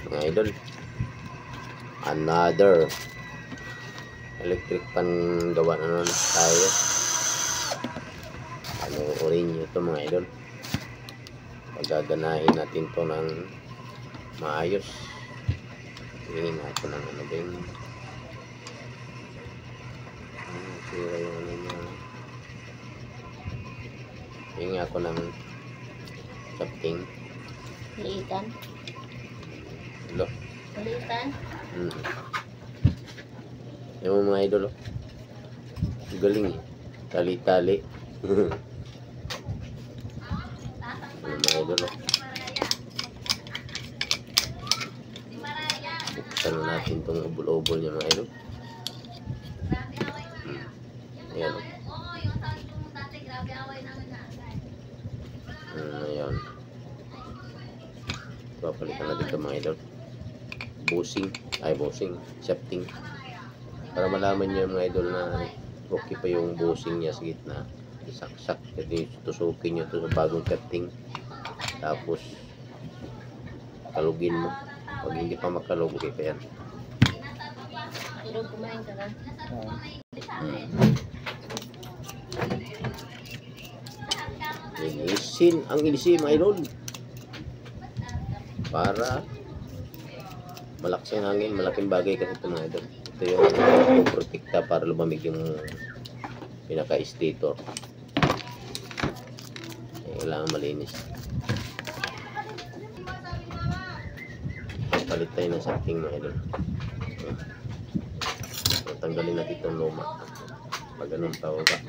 mga idol. Another electric pan gawa na naman tayo. Panoorin nyo ito mga idol. Pagaganahin natin to ng maayos. Tingin ako ng ano din. Sira yung ano niya. Tingin ako ng shafting. Liitan. Hello. Liitan. Yung mga idol, galing eh. Tali-tali. Yung mga idol, buksan na natin itong ubol-ubol niya mga idol. Ayan o. Ayan. Papalitan natin ito mga idol. Bushing, shafting. Para malaman nyo mga idol na okay pa yung bushing niya sa gitna. Isaksak, kasi tusukin nyo ito sa bagong shafting. Tapos kalugin mo. Pag hindi pa makalug, okay pa yan. Pero kumain ka na. Ang ilisin mga idol. Para malakas yung hangin, malaking bagay kasi ito mga idol. Ito yung protekta para lumamig yung pinaka-stator. Kailangan malinis. Palit tayo ng shafting mga idol. Tanggalin natin itong luma. Pag ganun tawag ka.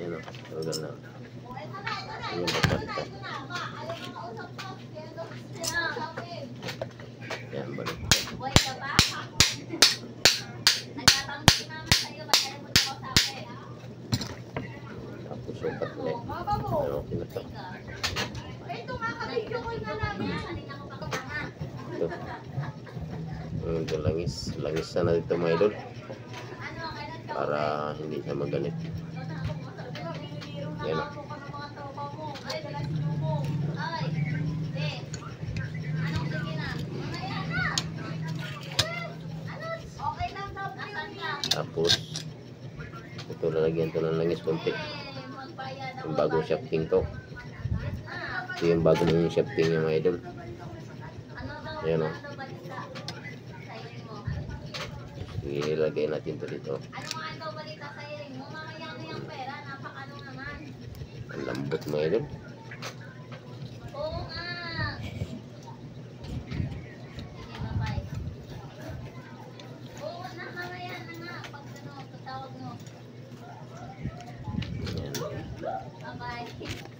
Yan o. Tanggal na. Yan yung papalitan. Yan, balik. Tapos sukat ulit. Ano, kinata. Ito. Langis na dito mga idol. Para hindi siya magalit. Yan o. Tapos ito lalagyan to ng langis konti. Yung bagong shafting to. Ito yung bagong shafting yung mga idol. Ayan o. Ilagay natin to dito. Ang lambot mga idol.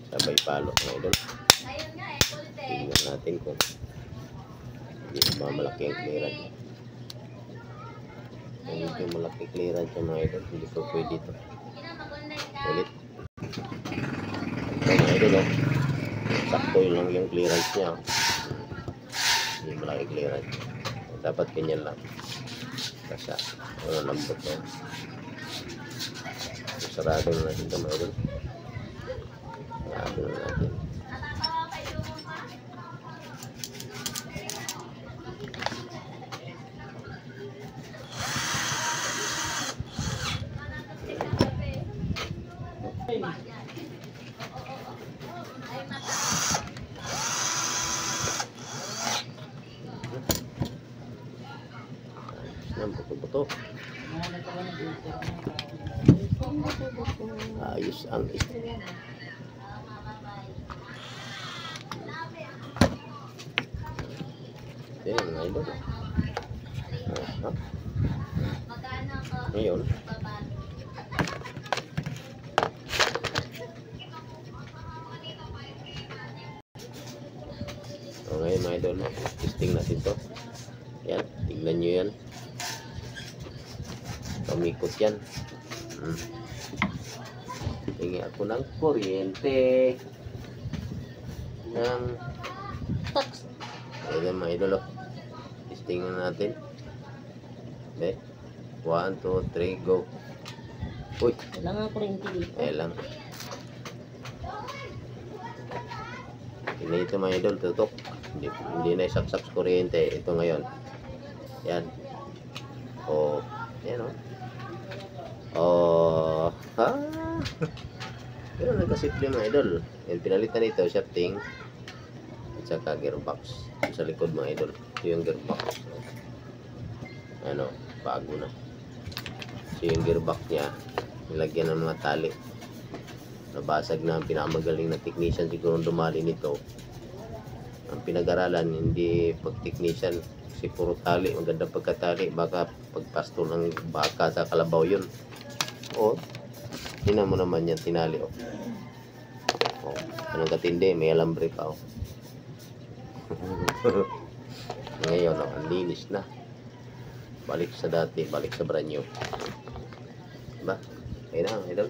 Sabay palo mga idol. Tingnan natin kung hindi ba malaki ang clearance. Kung hindi malaki clearance yung mga idol, hindi ko pwede ito. Ulit. Ito mga idol o. Sakto yun lang yung clearance niya. Hindi malaki clearance. Dapat ganyan lang. Kasi wala lambot na. Sarado na natin ito mga idol. Sarado na natin. Buto-buto. Ayos ang yan mga idol. Ngayon ngayon mga idol, testing natin to. Yan, tignan nyo yan. Pamikot yan. Hingi ako ng kuryente ng tax. Ayan mga idol, testing na natin. 1, 2, 3, go. Uy, kailangan kuryente dito. ayan lang. Tingnan ito mga idol, tutok. Hindi na isaksak sa kuryente. Ito ngayon. Yan. Oh, yan o. Oh, ha? Pero nagkasimple mga idol. Yung pinalitan nito, shafting at saka gearbox. Sa likod mga idol. Ito yung gearbox. Ano, bago na. So yung gearbox niya, nilagyan ng mga tali. Nabasag na ang pinamagaling na technician siguro dumali nito. Ang pinag-aralan, hindi pag-technician, kasi puro tali, maganda pagkatali, baka pagpasto ng baka sa kalabaw yun. O, tinan mo naman yan, tinali o. O, anong katindi, may alambre pa o. Ngayon, ang linis na. Balik sa dati, balik sa brand new. Diba? Ayun na, idol.